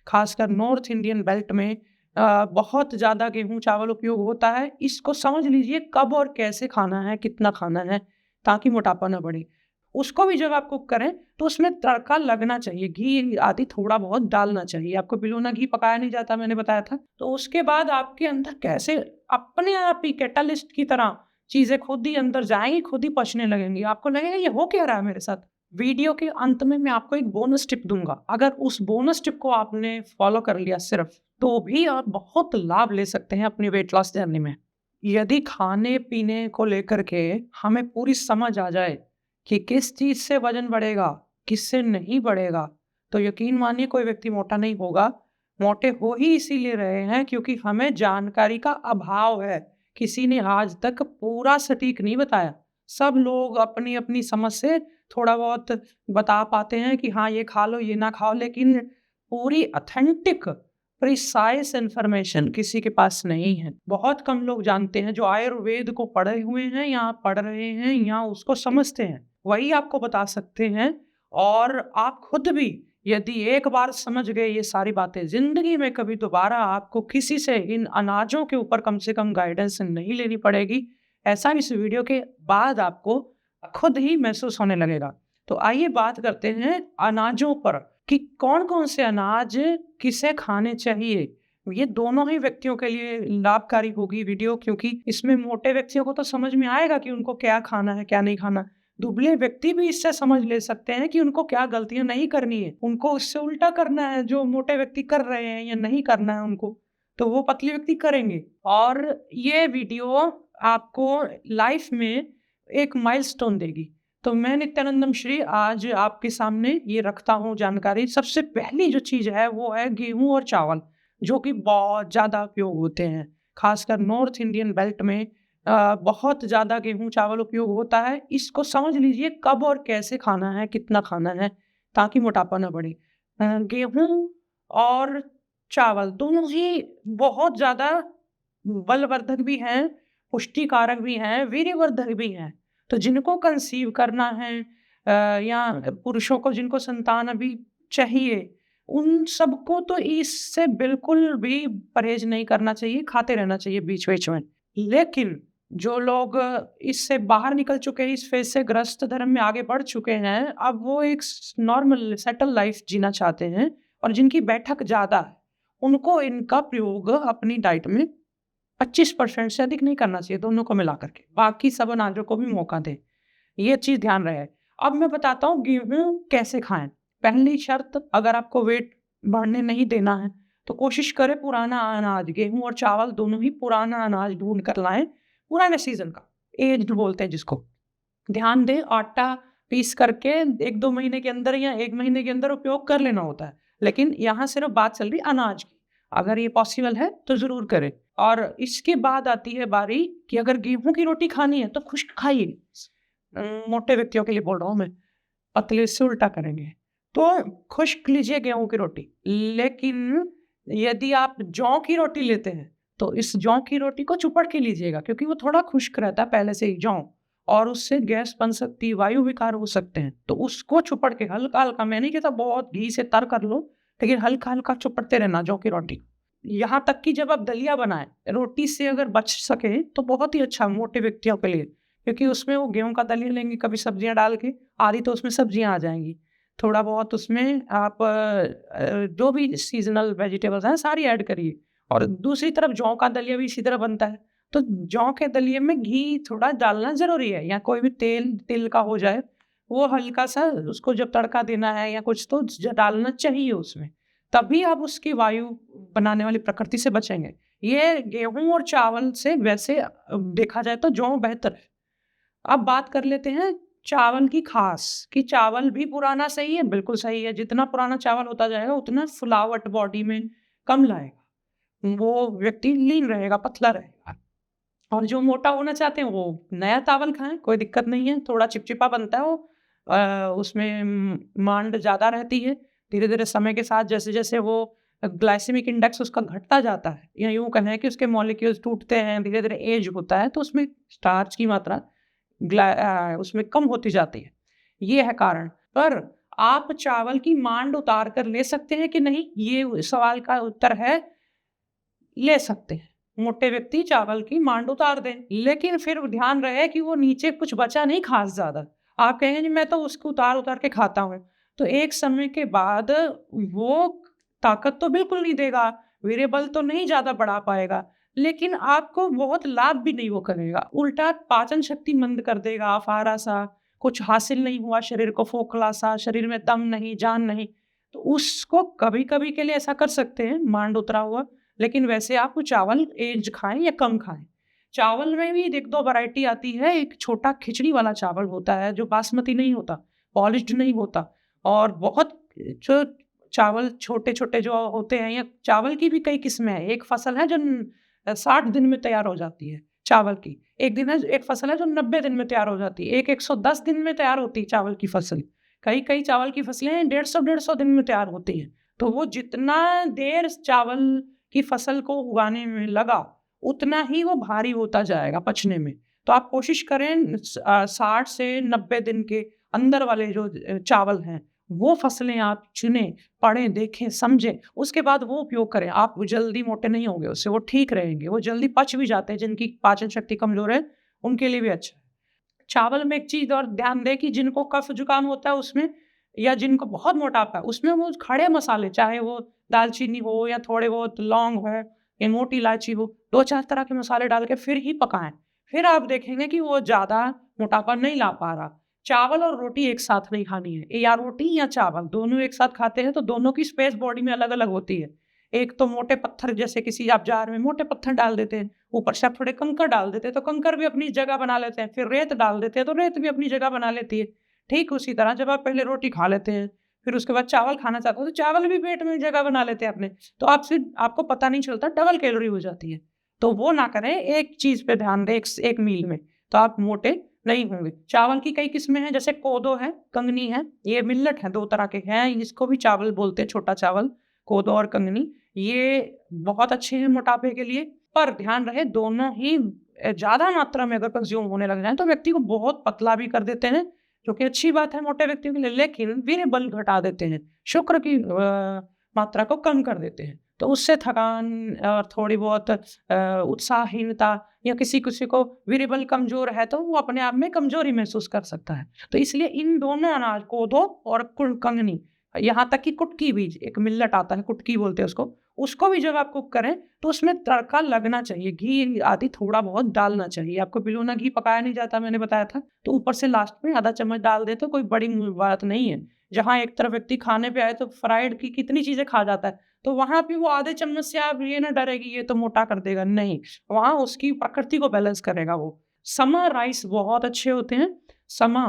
खासकर north Indian belt में बहुत ज़्यादा गेहूँ चावल उपयोग होता है। इसको समझ लीजिए कब और कैसे खाना है, कितना खाना है, ताकि मोटापा ना बढ़े। उसको भी जब आप कुक करें तो उसमें तड़का लगना चाहिए, घी आदि थोड़ा बहुत डालना चाहिए। आपको बिलोना घी पकाया नहीं जाता, मैंने बताया था। तो उसके बाद आपके अंदर कैसे अपने आप ही कैटलिस्ट की तरह चीज़ें खुद ही अंदर जाएँगी, खुद ही पचने लगेंगी। आपको लगेगा ये हो क्या रहा है मेरे साथ? वीडियो के अंत में मैं आपको एक बोनस टिप दूँगा। अगर उस बोनस टिप को आपने फॉलो कर लिया सिर्फ़, तो भी आप बहुत लाभ ले सकते हैं अपनी वेट लॉस जर्नी में। यदि खाने-पीने को लेकर के हमें पूरी समझ आ जाए कि किस चीज़ से वज़न बढ़ेगा, किससे नहीं बढ़ेगा, तो यकीन मानिए कोई व्यक्ति मोटा नहीं होगा। मोटे हो ही इसीलिए रहे हैं क्योंकि हमें जानकारी का अभाव है। किसी ने आज तक पूरा सटीक नहीं बताया। सब लोग अपनी-अपनी समझ से थोड़ा बहुत बता पाते हैं कि हाँ, ये खा लो, ये ना खाओ, लेकिन पूरी ऑथेंटिक प्रिसाइज़ इन्फॉर्मेशन किसी के पास नहीं है। बहुत कम लोग जानते हैं जो आयुर्वेद को पढ़े हुए हैं या पढ़ रहे हैं या उसको समझते हैं। वही आपको बता सकते हैं और आप खुद भी यदि एक बार समझ गए ये सारी बातें, ज़िंदगी में कभी दोबारा आपको किसी से इन अनाजों के ऊपर कम से कम गाइडेंस नहीं लेनी पड़ेगी। ऐसा इस वीडियो के बाद आपको खुद ही महसूस होने लगेगा। तो आइए बात करते हैं अनाजों पर कि कौन-कौन से अनाज किसे खाने चाहिए। ये दोनों ही व्यक्तियों के लिए लाभकारी होगी वीडियो, क्योंकि इसमें मोटे व्यक्तियों को तो समझ में आएगा कि उनको क्या खाना है, क्या नहीं खाना। दुबले व्यक्ति भी इससे समझ ले सकते हैं कि उनको क्या गलतियाँ नहीं करनी है। उनको इससे उल्टा करना है जो मोटे व्यक्ति कर रहे हैं या नहीं करना है उनको, तो वो पतले व्यक्ति करेंगे। और ये वीडियो आपको लाइफ में एक माइलस्टोन देगी। तो मैं नित्यानंदम श्री आज आपके सामने ये रखता हूँ जानकारी। सबसे पहली जो चीज़ है वो है गेहूँ और चावल, जो कि बहुत ज़्यादा उपयोग होते हैं। खासकर नॉर्थ इंडियन बेल्ट में बहुत ज़्यादा गेहूँ चावल उपयोग होता है। इसको समझ लीजिए कब और कैसे खाना है, कितना खाना है, ताकि मोटापा ना बढ़े। गेहूँ और चावल दोनों ही बहुत ज़्यादा बलवर्धक भी हैं, पुष्टिकारक भी हैं, वीर्यवर्धक भी हैं। तो जिनको कंसीव करना है या पुरुषों को जिनको संतान अभी चाहिए, उन सबको तो इससे बिल्कुल भी परहेज़ नहीं करना चाहिए, खाते रहना चाहिए बीच-बीच में। लेकिन जो लोग इससे बाहर निकल चुके हैं, इस फ़ेज़ से ग्रस्त धर्म में आगे बढ़ चुके हैं, अब वो एक नॉर्मल सेटल लाइफ़ जीना चाहते हैं और जिनकी बैठक ज़्यादा है, उनको इनका प्रयोग अपनी डाइट में 25% से अधिक नहीं करना चाहिए, दोनों को मिला कर के। बाकी सब अनाजों को भी मौका दें। ये चीज़ ध्यान रहे। अब मैं बताता हूँ गेहूँ कैसे खाएँ। पहली शर्त, अगर आपको वेट बढ़ने नहीं देना है, तो कोशिश करें पुराना अनाज, गेहूँ और चावल दोनों ही पुराना अनाज ढूँढ कर लाएँ, पुराने सीज़न का, एज्ड बोलते हैं जिसको। ध्यान दें, आटा पीस करके 1-2 महीने के अंदर या 1 महीने के अंदर उपयोग कर लेना होता है। लेकिन यहाँ सिर्फ़ बात चल रही है अनाज की। अगर ये पॉसिबल है तो ज़रूर करें। और इसके बाद आती है बारी कि अगर गेहूँ की रोटी खानी है तो खुश्क खाइए। मोटे व्यक्तियों के लिए बोल रहा हूँ मैं, पतले से उल्टा करेंगे। तो खुश्क लीजिए गेहूँ की रोटी। लेकिन यदि आप जौ की रोटी लेते हैं, तो इस जौ की रोटी को चुपड़ के लीजिएगा, क्योंकि वो थोड़ा खुश्क रहता है पहले से ही जौ, और उससे गैस बन सकती है, वायु विकार हो सकते हैं। तो उसको चुपड़ के हल्का-हल्का, मैं नहीं कहता बहुत घी से तर कर लो, लेकिन हल्का-हल्का चुपड़ते रहना जौ की रोटी। यहाँ तक कि जब आप दलिया बनाएँ, रोटी से अगर बच सके तो बहुत ही अच्छा मोटे व्यक्तियों के लिए, क्योंकि उसमें वो गेहूँ का दलिया लेंगे, कभी सब्जियाँ डाल के, आधी तो उसमें सब्जियाँ आ जाएँगी। थोड़ा बहुत उसमें आप जो भी सीज़नल वेजिटेबल्स हैं सारी ऐड करिए, और दूसरी तरफ जौ का दलिया भी इसी तरह बनता है। तो जौ के दलिए में घी थोड़ा डालना ज़रूरी है, या कोई भी तेल तिल का हो जाए, वो हल्का-सा उसको जब तड़का देना है या कुछ तो डालना चाहिए उसमें। तभी आप उसकी वायु बनाने वाली प्रकृति से बचेंगे। ये गेहूँ और चावल से वैसे देखा जाए तो जौ बेहतर है। अब बात कर लेते हैं चावल की खास, कि चावल भी पुराना सही है, बिल्कुल सही है। जितना पुराना चावल होता जाएगा उतना फुलावट बॉडी में कम लाएगा। वो व्यक्ति लीन रहेगा, पतला रहेगा। और जो मोटा होना चाहते हैं वो नया चावल खाएँ, कोई दिक्कत नहीं है। थोड़ा चिपचिपा बनता है वो, उसमें मांड ज़्यादा रहती है। धीरे-धीरे समय के साथ जैसे-जैसे वो ग्लाइसेमिक इंडेक्स उसका घटता जाता है, या यूँ कहें कि उसके मॉलिक्यूल्स टूटते हैं, धीरे-धीरे एज होता है, तो उसमें स्टार्च की मात्रा उसमें कम होती जाती है। ये है कारण। पर आप चावल की मांड उतार कर ले सकते हैं कि नहीं? ये सवाल का उत्तर है, ले सकते हैं। मोटे व्यक्ति चावल की मांड उतार दें, लेकिन फिर ध्यान रहे कि वो नीचे कुछ बचा नहीं खास ज़्यादा। आप कहेंगे जी मैं तो उसको उतार-उतार के खाता हूँ, तो एक समय के बाद वो ताकत तो बिल्कुल नहीं देगा, वीर्य तो नहीं ज़्यादा बढ़ा पाएगा, लेकिन आपको बहुत लाभ भी नहीं वो करेगा। उल्टा पाचन शक्ति मंद कर देगा, अफारा-सा, कुछ हासिल नहीं हुआ शरीर को, खोखला-सा, शरीर में दम नहीं, जान नहीं। तो उसको कभी-कभी के लिए ऐसा कर सकते हैं, मांड उतरा हुआ, लेकिन वैसे आप चावल एज खाएँ या कम खाएँ। चावल में भी 1-2 वैरायटी आती है, एक छोटा खिचड़ी वाला चावल होता है जो बासमती नहीं होता, पॉलिश्ड नहीं होता और बहुत जो चावल छोटे-छोटे जो होते हैं या चावल की भी कई किस्में हैं। एक फसल है जो 60 दिन में तैयार हो जाती है चावल की। एक फसल है जो 90 दिन में तैयार हो जाती है। एक 110 दिन में तैयार होती है चावल की फसल। कई-कई चावल की फसलें 150 दिन में तैयार होती हैं। तो वो जितना देर चावल की फसल को उगाने में लगा, उतना ही वो भारी होता जाएगा पचने में। तो आप कोशिश करें 60 से 90 दिन के अंदर वाले जो चावल हैं, वो फसलें आप चुनें, पढ़ें, देखें, समझें, उसके बाद वो उपयोग करें। आप जल्दी मोटे नहीं होंगे उससे, वो ठीक रहेंगे, वो जल्दी पच भी जाते हैं, जिनकी पाचन शक्ति कमज़ोर है, उनके लिए भी अच्छा है। चावल में एक चीज़ और ध्यान दें कि जिनको कफ-जुकाम होता है उसमें या जिनको बहुत मोटापा है, उसमें वो खड़े मसाले, चाहे वो दालचीनी हो या थोड़े बहुत लौंग हो या मोटी इलायची हो, 2-4 तरह के मसाले डाल के फिर ही पकाएँ। फिर आप देखेंगे कि वो ज़्यादा मोटापा नहीं ला पा रहा। चावल और रोटी एक साथ नहीं खानी है, या रोटी या चावल दोनों एक साथ खाते हैं तो दोनों की स्पेस बॉडी में अलग-अलग होती है। एक तो मोटे पत्थर, जैसे किसी आप जार में मोटे पत्थर डाल देते हैं, ऊपर से आप थोड़े कंकड़ डाल देते हैं, तो कंकड़ भी अपनी जगह बना लेते हैं, फिर रेत डाल देते हैं, तो रेत भी अपनी जगह बना लेती है। ठीक उसी तरह जब आप पहले रोटी खा लेते हैं, फिर उसके बाद चावल खाना चाहते हो, तो चावल भी पेट में जगह बना लेते हैं अपने, तो आपको पता नहीं चलता, डबल कैलोरी हो जाती है। तो वो ना करें, एक चीज़ पे ध्यान दें, एक मील में, तो आप मोटे नहीं होंगे। चावल की कई किस्में हैं, जैसे कोदो है, कंगनी है, ये मिलेट है, 2 तरह के हैं, इसको भी चावल बोलते हैं, छोटा चावल, कोदो और कंगनी। ये बहुत अच्छे हैं मोटापे के लिए, पर ध्यान रहे दोनों ही ज़्यादा मात्रा में अगर कंज़्यूम होने लग जाएँ तो व्यक्ति को बहुत पतला भी कर देते हैं, जो कि अच्छी बात है मोटे व्यक्तियों के लिए, लेकिन वीर्य बल घटा देते हैं, शुक्र की मात्रा को कम कर देते हैं। तो उससे थकान और थोड़ी बहुत उत्साहहीनता, या किसी-किसी को वीर्य बल कमज़ोर है तो वो अपने आप में कमज़ोरी महसूस कर सकता है। तो इसलिए इन दोनों अनाज, कोदो और कंगनी, यहाँ तक कि कुटकी भी, एक मिलेट आता है, कुटकी बोलते हैं उसको भी जब आप कुक करें तो उसमें तड़का लगना चाहिए, घी आदि थोड़ा बहुत डालना चाहिए। आपको बिलोना घी पकाया नहीं जाता, मैंने बताया था, तो ऊपर से लास्ट में आधा चम्मच डाल दें तो कोई बड़ी बात नहीं है। जहाँ एक तरफ व्यक्ति खाने पे आए तो फ्राइड की कितनी चीज़ें खा जाता है, तो वहाँ पे वो आधे चम्मच से आप ये ना डरे कि ये तो मोटा कर देगा, नहीं, वहाँ उसकी प्रकृति को बैलेंस करेगा वो। समा राइस बहुत अच्छे होते हैं, समा,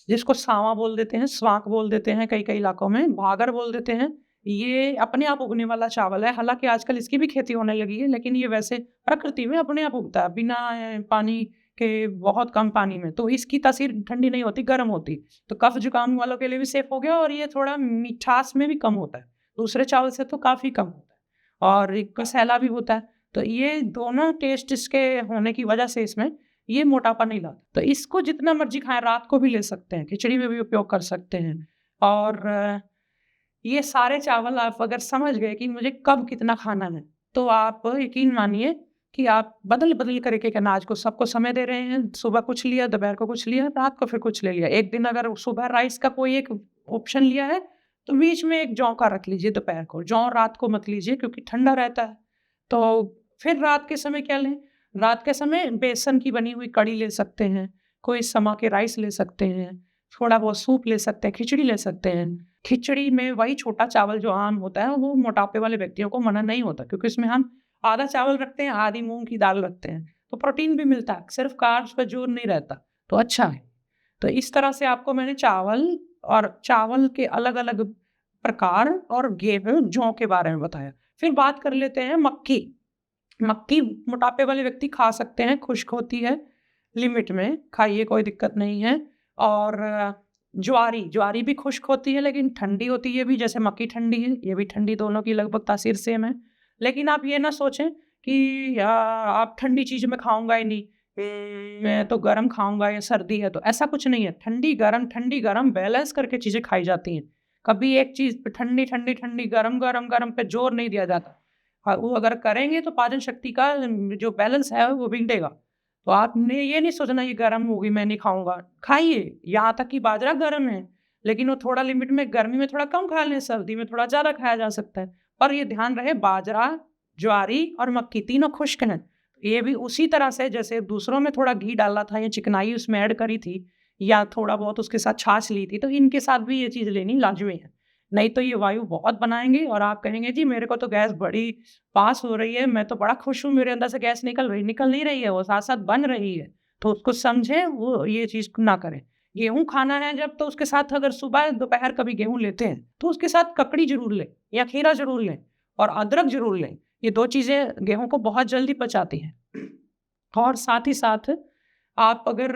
जिसको सावा बोल देते हैं, स्वांक बोल देते हैं कई-कई इलाकों में, भागर बोल देते हैं। ये अपने आप उगने वाला चावल है, हालाँकि आजकल इसकी भी खेती होने लगी है, लेकिन ये वैसे प्रकृति में अपने आप उगता है, बिना पानी के, बहुत कम पानी में, तो इसकी तासीर ठंडी नहीं होती, गर्म होती। तो कफ जुकाम वालों के लिए भी सेफ हो गया, और ये थोड़ा मिठास में भी कम होता है, दूसरे चावल से तो काफ़ी कम होता है, और एक कसैला भी होता है। तो ये दोनों टेस्ट इसके होने की वजह से इसमें ये मोटापा नहीं लाता। तो इसको जितना मर्ज़ी खाएँ, रात को भी ले सकते हैं, खिचड़ी में भी उपयोग कर सकते हैं। और ये सारे चावल आप अगर समझ गए कि मुझे कब कितना खाना है, तो आप यकीन मानिए कि आप बदल-बदल कर एक-एक अनाज को, सबको समय दे रहे हैं। सुबह कुछ लिया, दोपहर को कुछ लिया, रात को फिर कुछ ले लिया। एक दिन अगर सुबह राइस का कोई एक ऑप्शन लिया है, तो बीच में एक जौ का रख लीजिए दोपहर को। जौ रात को मत लीजिए क्योंकि ठंडा रहता है। तो फिर रात के समय क्या लें? रात के समय बेसन की बनी हुई कढ़ी ले सकते हैं, कोई समा के राइस ले सकते हैं, थोड़ा बहुत सूप ले सकते हैं, खिचड़ी ले सकते हैं। खिचड़ी में वही छोटा चावल जो आम होता है, वो मोटापे वाले व्यक्तियों को मना नहीं होता, क्योंकि इसमें हम आधा चावल रखते हैं, आधी मूँग की दाल रखते हैं, तो प्रोटीन भी मिलता है, सिर्फ़ कार्ब्स पे जोर नहीं रहता, तो अच्छा है। तो इस तरह से आपको मैंने चावल के अलग-अलग प्रकार और गेहूँ, जौ के बारे में बताया। फिर बात कर लेते हैं मक्की। मक्की मोटापे वाले व्यक्ति खा सकते हैं, खुश्क होती है, लिमिट में खाइए, कोई दिक्कत नहीं है। और ज्वारी भी खुश्क होती है लेकिन ठंडी होती है, ये भी जैसे मक्की ठंडी है, ये भी ठंडी, दोनों की लगभग तासीर सेम है। लेकिन आप ये ना सोचें कि आप ठंडी चीज़ मैं खाऊँगा ही नहीं, मैं तो गरम खाऊँगा या सर्दी है तो, ऐसा कुछ नहीं है। ठंडी गरम बैलेंस करके चीज़ें खाई जाती हैं। कभी एक चीज़ पे ठंडी, गरम पे ज़ोर नहीं दिया जाता। वो अगर करेंगे तो पाचन शक्ति का जो बैलेंस है वो बिगड़ेगा। तो आपने ये नहीं सोचना ये गरम होगी मैं नहीं खाऊँगा, खाइए। यहाँ तक कि बाजरा गरम है, लेकिन वो थोड़ा लिमिट में, गर्मी में थोड़ा कम खा लें, सर्दी में थोड़ा ज़्यादा खाया जा सकता है। और ये ध्यान रहे बाजरा, ज्वारी और मक्की तीनों खुश्क हैं। ये भी उसी तरह से जैसे दूसरों में थोड़ा घी डाला था या चिकनाई उसमें ऐड करी थी या थोड़ा बहुत उसके साथ छाछ ली थी, तो इनके साथ भी ये चीज़ लेनी लाज़मी है। नहीं तो ये वायु बहुत बनाएँगे और आप कहेंगे जी मेरे को तो गैस बड़ी पास हो रही है, मैं तो बड़ा खुश हूँ, मेरे अंदर से गैस निकल नहीं रही है, वो साथ-साथ बन रही है। तो उसको समझें, वो ये चीज़ ना करें। गेहूँ खाना है जब, तो उसके साथ अगर सुबह दोपहर कभी गेहूँ लेते हैं, तो उसके साथ ककड़ी ज़रूर लें या खीरा ज़रूर लें और अदरक ज़रूर लें। ये 2 चीज़ें गेहूँ को बहुत जल्दी पचाती हैं। और साथ ही साथ आप अगर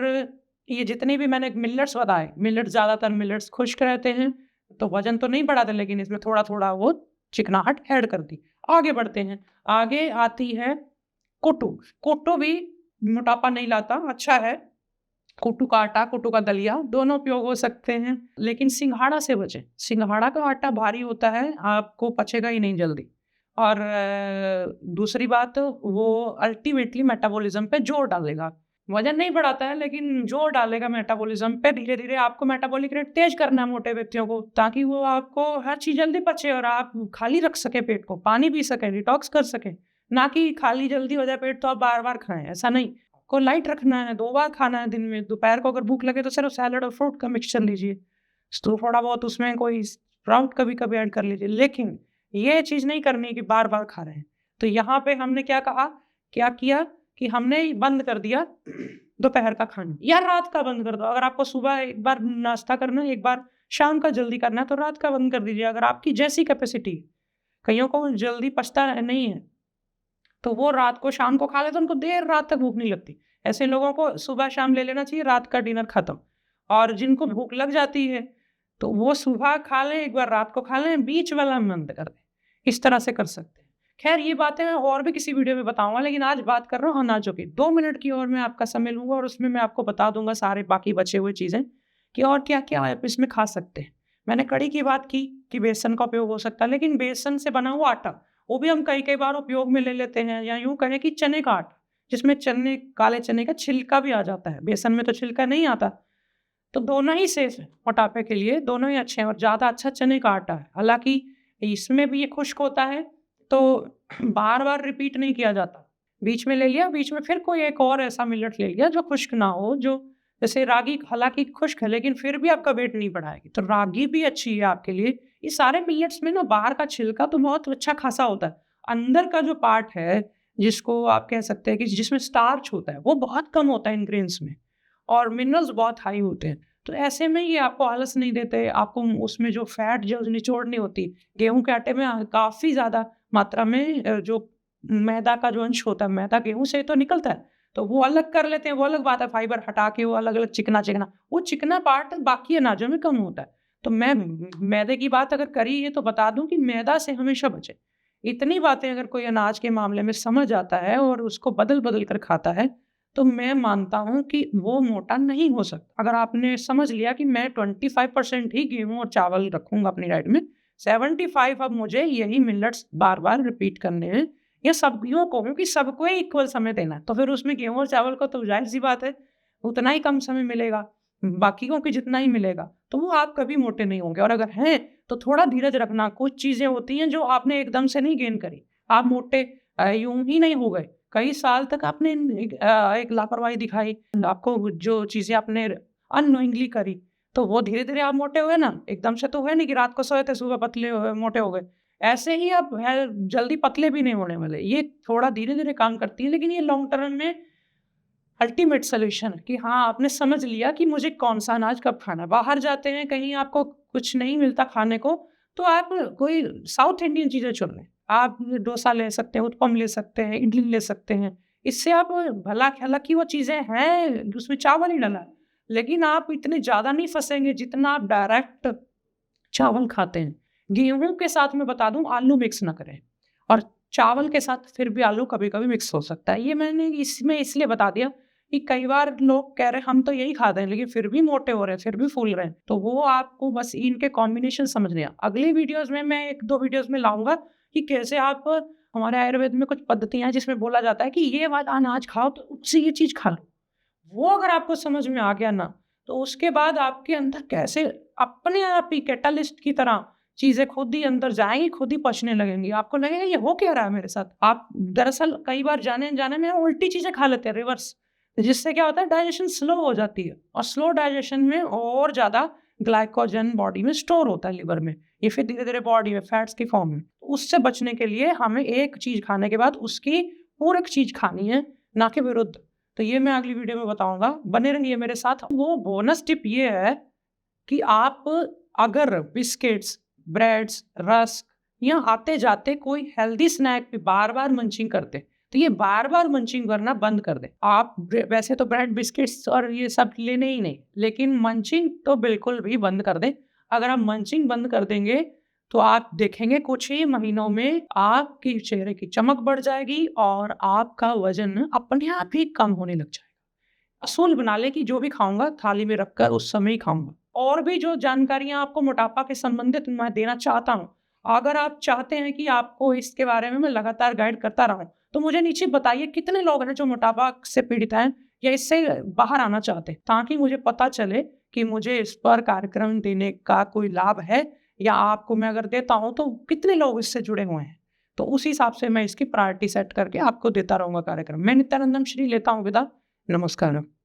ये जितने भी मैंने मिलेट्स बताए, मिलेट्स ज़्यादातर मिलेट्स खुश्क रहते हैं, तो वज़न तो नहीं बढ़ाते, लेकिन इसमें थोड़ा-थोड़ा वो चिकनाहट ऐड कर दी। आगे बढ़ते हैं, आगे आती है कोटू। कोटू भी मोटापा नहीं लाता, अच्छा है। कोटू का आटा, कोटू का दलिया दोनों उपयोग हो सकते हैं, लेकिन सिंघाड़ा से बचें। सिंघाड़ा का आटा भारी होता है, आपको पचेगा ही नहीं जल्दी। और दूसरी बात, वो अल्टीमेटली मेटाबॉलिज़्म पे ज़ोर डालेगा। वज़न नहीं बढ़ाता है, लेकिन ज़ोर डालेगा मेटाबॉलिज़्म पे। धीरे-धीरे आपको मेटाबॉलिक रेट तेज़ करना है मोटे व्यक्तियों को, ताकि वो आपको हर चीज़ जल्दी पचे और आप खाली रख सकें पेट को, पानी पी सकें, डिटॉक्स कर सकें। ना कि खाली जल्दी हो जाए पेट तो आप बार-बार खाएँ, ऐसा नहीं। को लाइट रखना है, 2 बार खाना है दिन में। दोपहर को अगर भूख लगे तो सिर्फ सैलेड और फ्रूट का मिक्सचर लीजिए। तो थोड़ा बहुत उसमें कोई स्प्राउट कभी-कभी ऐड कर लीजिए। लेकिन ये चीज़ नहीं करनी कि बार-बार खा रहे हैं। तो यहाँ पे हमने क्या कहा, क्या किया कि हमने बंद कर दिया दोपहर का खाना या रात का बंद कर दो। अगर आपको सुबह एक बार नाश्ता करना है, एक बार शाम का जल्दी करना है, तो रात का बंद कर दीजिए, अगर आपकी जैसी कैपेसिटी है। कइयों को जल्दी पचता नहीं है, तो वो रात को शाम को खा लेते हैं, उनको देर रात तक भूख नहीं लगती। ऐसे लोगों को सुबह-शाम ले लेना चाहिए, रात का डिनर खत्म। और जिनको भूख लग जाती है, तो वो सुबह खा लें, एक बार रात को खा लें, बीच वाला बंद कर दें। इस तरह से कर सकते हैं। ख़ैर ये बातें मैं और भी किसी वीडियो में बताऊँगा, लेकिन आज बात कर रहा हूँ अनाजों की। 2 मिनट की और मैं आपका समय लूँगा और उसमें मैं आपको बता दूँगा सारे बाकी बचे हुए चीज़ें कि और क्या-क्या आप इसमें खा सकते हैं। मैंने कढ़ी की बात की कि बेसन का उपयोग हो सकता है, लेकिन बेसन से बना हुआ आटा वो भी हम कई-कई बार उपयोग में ले लेते हैं, या यूँ कहें कि चने का आटा, जिसमें चने, काले चने का छिलका भी आ जाता है, बेसन में तो छिलका नहीं आता। तो दोनों ही सेफ हैं मोटापे के लिए, दोनों ही अच्छे हैं और ज़्यादा अच्छा चने का आटा है। हालाँकि इसमें भी ये खुश्क होता है, तो बार-बार रिपीट नहीं किया जाता। बीच में ले लिया, बीच में फिर कोई एक और ऐसा मिलेट ले लिया जो खुश्क ना हो, जो जैसे रागी हालाँकि खुश्क है, लेकिन फिर भी आपका वेट नहीं बढ़ाएगी, तो रागी भी अच्छी है आपके लिए। ये सारे मिलेट्स में ना बाहर का छिलका तो बहुत अच्छा खासा होता है। अंदर का जो पार्ट है, जिसको आप कह सकते हैं कि जिसमें स्टार्च होता है, वो बहुत कम होता है इन ग्रेन्स में और मिनरल्स बहुत हाई होते हैं। तो ऐसे में ये आपको आलस नहीं देते, आपको उसमें जो फैट जो निचोड़ नहीं होती। गेहूँ के आटे में काफ़ी ज़्यादा मात्रा में जो मैदा का जो अंश होता है, मैदा गेहूँ से तो निकलता है, तो वो अलग कर लेते हैं, वो अलग बात है, फाइबर हटा के वो अलग-अलग चिकना-चिकना, वो चिकना पार्ट बाकी अनाजों में कम होता है। तो मैं मैदे की बात अगर करी है तो बता दूँ कि मैदा से हमेशा बचें। इतनी बातें अगर कोई अनाज के मामले में समझ आता है और उसको बदल-बदल कर खाता है, तो मैं मानता हूँ कि वो मोटा नहीं हो सकता। अगर आपने समझ लिया कि मैं 25% ही गेहूँ और चावल रखूँगा अपनी डाइट में, 75 अब मुझे यही मिलेट्स बार-बार रिपीट करने हैं, या सब यूँ कहूँ कि सबको ही इक्वल समय देना है। तो फिर उसमें गेहूँ और चावल को तो ज़ाहिर-सी बात है, उतना ही कम समय मिलेगा, बाकियों को जितना ही मिलेगा, तो वो आप कभी मोटे नहीं होंगे। और अगर हैं, तो थोड़ा धीरज रखना, कुछ चीज़ें होती हैं जो आपने एकदम से नहीं गेन करी। आप मोटे यूँ ही नहीं हो गए। कई साल तक आपने एक लापरवाही दिखाई, आपको जो चीज़ें आपने अननोइंगली करी, तो वो धीरे-धीरे आप मोटे हुए ना, एकदम से तो हुए नहीं कि रात को सोए थे, सुबह पतले हुए, मोटे हो गए। ऐसे ही आप जल्दी पतले भी नहीं होने वाले। ये थोड़ा धीरे-धीरे काम करती है, लेकिन ये लॉन्ग टर्म में अल्टीमेट सॉल्यूशन है कि हाँ, आपने समझ लिया कि मुझे कौन-सा अनाज कब खाना है। बाहर जाते हैं, कहीं आपको कुछ नहीं मिलता खाने को, तो आप कोई साउथ इंडियन चीज़ें चुन लें। आप डोसा ले सकते हैं, उत्पम ले सकते हैं, इडली ले सकते हैं। इससे आप भला हालाँकि वो चीज़ें हैं, उसमें चावल ही डला है, लेकिन आप इतने ज़्यादा नहीं फँसेंगे जितना आप डायरेक्ट चावल खाते हैं। गेहूँ के साथ मैं बता दूँ, आलू मिक्स ना करें, और चावल के साथ फिर भी आलू कभी-कभी मिक्स हो सकता है। ये मैंने इसमें इसलिए बता दिया कि कई बार लोग कह रहे हैं हम तो यही खाते हैं लेकिन फिर भी मोटे हो रहे हैं, फिर भी फूल रहे हैं। तो वो आपको बस इनके कॉम्बिनेशन समझने हैं। अगली वीडियोज़ में मैं 1-2 वीडियोज़ में लाऊँगा कि कैसे आप, हमारे आयुर्वेद में कुछ पद्धतियाँ हैं जिसमें बोला जाता है कि ये वाला अनाज खाओ तो उससे ये चीज़ खा लो। वो अगर आपको समझ में आ गया ना, तो उसके बाद आपके अंदर कैसे अपने आप ही कैटालिस्ट की तरह चीज़ें खुद ही अंदर जाएँगी, खुद ही पचने लगेंगी। आपको लगेगा ये हो क्या रहा है मेरे साथ? आप दरअसल कई बार जाने-अनजाने में उल्टी चीज़ें खा लेते हैं रिवर्स, जिससे क्या होता है डाइजेशन स्लो हो जाती है और स्लो डाइजेशन में और ज़्यादा ग्लाइकोजन बॉडी में स्टोर होता है लिवर में। ये फिर धीरे-धीरे बॉडी में फैट्स की फॉर्म में। उससे बचने के लिए हमें एक चीज़ खाने के बाद उसकी पूरक चीज़ खानी है, ना कि विरुद्ध। तो ये मैं अगली वीडियो में बताऊँगा, बने रहिए मेरे साथ। वो बोनस टिप ये है कि आप अगर बिस्किट्स, ब्रेड्स, रस्क या आते-जाते कोई हेल्दी स्नैक पे बार-बार मंचिंग करते, तो ये बार-बार मंचिंग करना बंद कर दें। आप वैसे तो ब्रेड, बिस्किट्स और ये सब लेने ही नहीं, लेकिन मंचिंग तो बिल्कुल भी बंद कर दें। अगर आप मंचिंग बंद कर देंगे, तो आप देखेंगे कुछ ही महीनों में आपके चेहरे की चमक बढ़ जाएगी और आपका वज़न अपने आप ही कम होने लग जाएगा। असूल बना लें कि जो भी खाऊँगा थाली में रखकर उस समय ही खाऊँगा। और भी जो जानकारियाँ आपको मोटापा के संबंधित मैं देना चाहता हूँ, अगर आप चाहते हैं कि आपको इसके बारे में मैं लगातार गाइड करता रहूँ, तो मुझे नीचे बताइए कितने लोग हैं जो मोटापा से पीड़ित हैं या इससे बाहर आना चाहते हैं, ताकि मुझे पता चले कि मुझे इस पर कार्यक्रम देने का कोई लाभ है या आपको मैं अगर देता हूँ तो कितने लोग इससे जुड़े हुए हैं। तो उस हिसाब से मैं इसकी प्रायोरिटी सेट करके आपको देता रहूँगा कार्यक्रम। मैं नित्यानंदन श्री लेता हूँ विदा। नमस्कार।